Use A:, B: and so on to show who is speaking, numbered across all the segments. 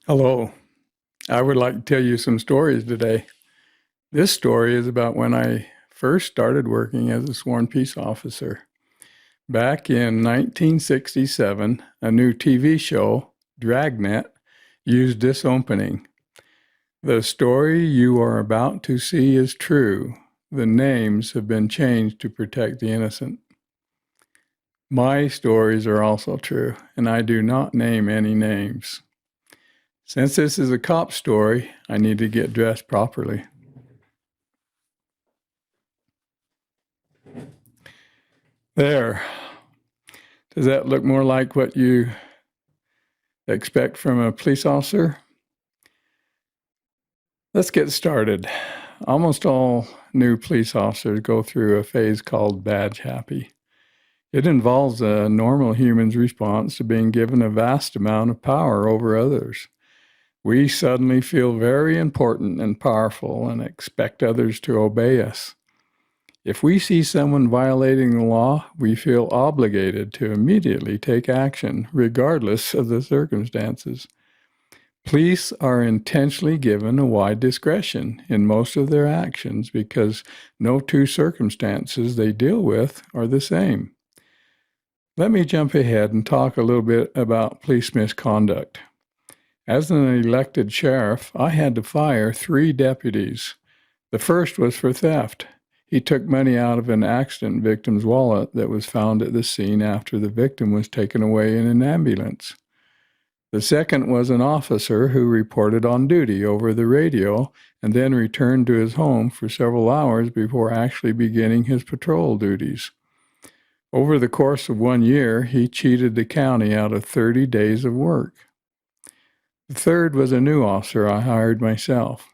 A: Hello. I would like to tell you some stories today. This story is about when I first started working as a sworn peace officer. Back in 1967, a new TV show, Dragnet, used this opening. The story you are about to see is true. The names have been changed to protect the innocent. My stories are also true, and I do not name any names. Since this is a cop story, I need to get dressed properly. There. Does that look more like what you expect from a police officer? Let's get started. Almost all new police officers go through a phase called badge happy. It involves a normal human's response to being given a vast amount of power over others. We suddenly feel very important and powerful and expect others to obey us. If we see someone violating the law, we feel obligated to immediately take action, regardless of the circumstances. Police are intentionally given a wide discretion in most of their actions because no two circumstances they deal with are the same. Let me jump ahead and talk a little bit about police misconduct. As an elected sheriff, I had to fire 3 deputies. The first was for theft. He took money out of an accident victim's wallet that was found at the scene after the victim was taken away in an ambulance. The second was an officer who reported on duty over the radio and then returned to his home for several hours before actually beginning his patrol duties. Over the course of 1 year, he cheated the county out of 30 days of work. The third was a new officer I hired myself.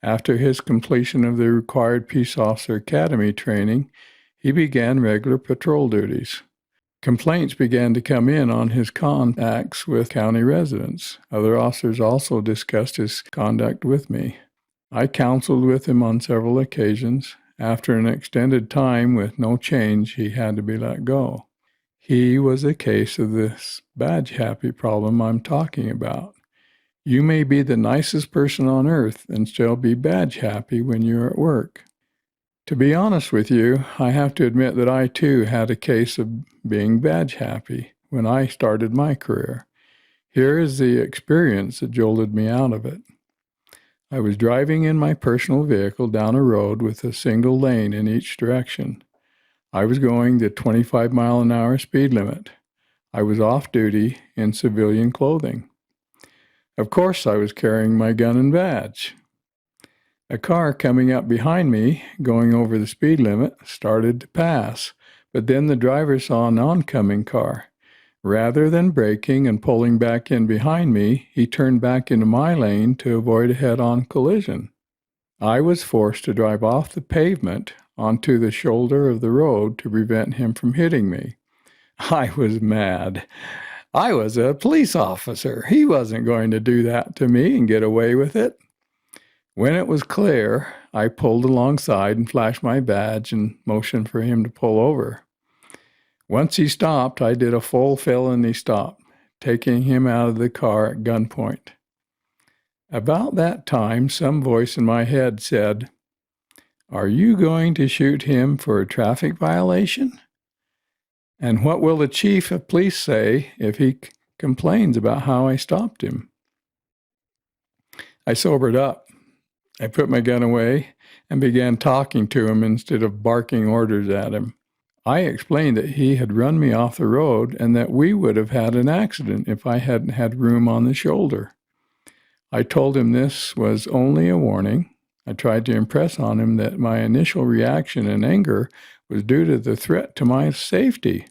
A: After his completion of the required Peace Officer Academy training, he began regular patrol duties. Complaints began to come in on his contacts with county residents. Other officers also discussed his conduct with me. I counseled with him on several occasions. After an extended time with no change, he had to be let go. He was a case of this badge happy problem I'm talking about. You may be the nicest person on earth and still be badge happy when you're at work. To be honest with you, I have to admit that I too had a case of being badge happy when I started my career. Here is the experience that jolted me out of it. I was driving in my personal vehicle down a road with a single lane in each direction. I was going the 25-mile-an-hour speed limit. I was off duty in civilian clothing. Of course, I was carrying my gun and badge. A car coming up behind me, going over the speed limit, started to pass, but then the driver saw an oncoming car. Rather than braking and pulling back in behind me, he turned back into my lane to avoid a head-on collision. I was forced to drive off the pavement onto the shoulder of the road to prevent him from hitting me. I was mad. I was a police officer. He wasn't going to do that to me and get away with it. When it was clear, I pulled alongside and flashed my badge and motioned for him to pull over. Once he stopped, I did a full felony stop, taking him out of the car at gunpoint. About that time, some voice in my head said, "Are you going to shoot him for a traffic violation? And what will the chief of police say if he complains about how I stopped him?" I sobered up. I put my gun away and began talking to him instead of barking orders at him. I explained that he had run me off the road and that we would have had an accident if I hadn't had room on the shoulder. I told him this was only a warning. I tried to impress on him that my initial reaction and anger was due to the threat to my safety.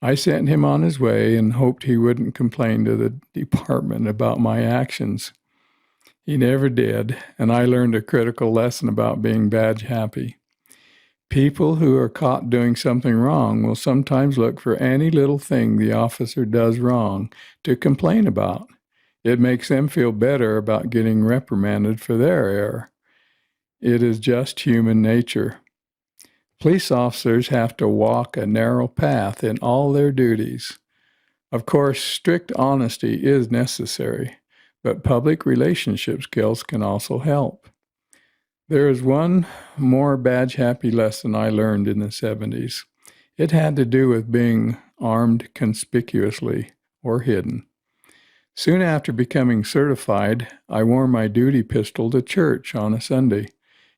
A: I sent him on his way and hoped he wouldn't complain to the department about my actions. He never did, and I learned a critical lesson about being badge happy. People who are caught doing something wrong will sometimes look for any little thing the officer does wrong to complain about. It makes them feel better about getting reprimanded for their error. It is just human nature. Police officers have to walk a narrow path in all their duties. Of course, strict honesty is necessary, but public relationship skills can also help. There is one more badge happy lesson I learned in the 70s. It had to do with being armed conspicuously or hidden. Soon after becoming certified, I wore my duty pistol to church on a Sunday.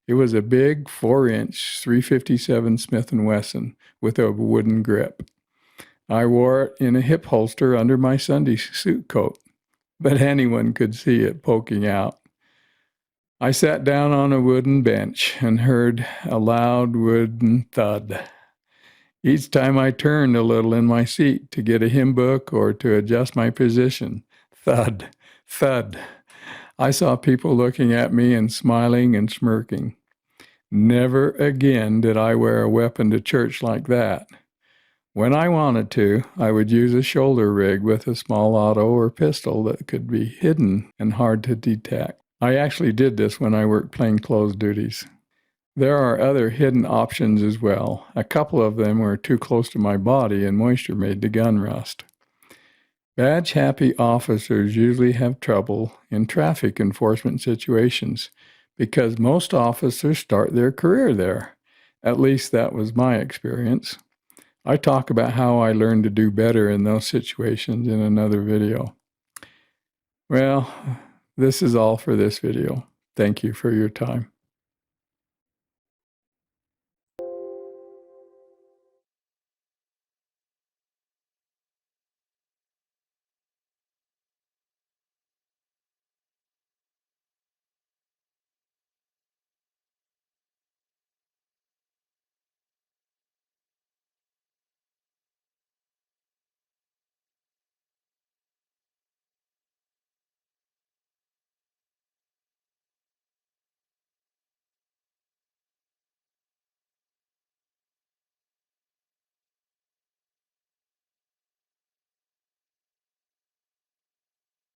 A: It was a big 4-inch 357 Smith & Wesson with a wooden grip. I wore it in a hip holster under my Sunday suit coat, but anyone could see it poking out. I sat down on a wooden bench and heard a loud wooden thud. Each time I turned a little in my seat to get a hymn book or to adjust my position, thud, thud. I saw people looking at me and smiling and smirking. Never again did I wear a weapon to church like that. When I wanted to, I would use a shoulder rig with a small auto or pistol that could be hidden and hard to detect. I actually did this when I worked plainclothes duties. There are other hidden options as well. A couple of them were too close to my body and moisture made the gun rust. Badge-happy officers usually have trouble in traffic enforcement situations because most officers start their career there. At least that was my experience. I talk about how I learned to do better in those situations in another video. Well, this is all for this video. Thank you for your time.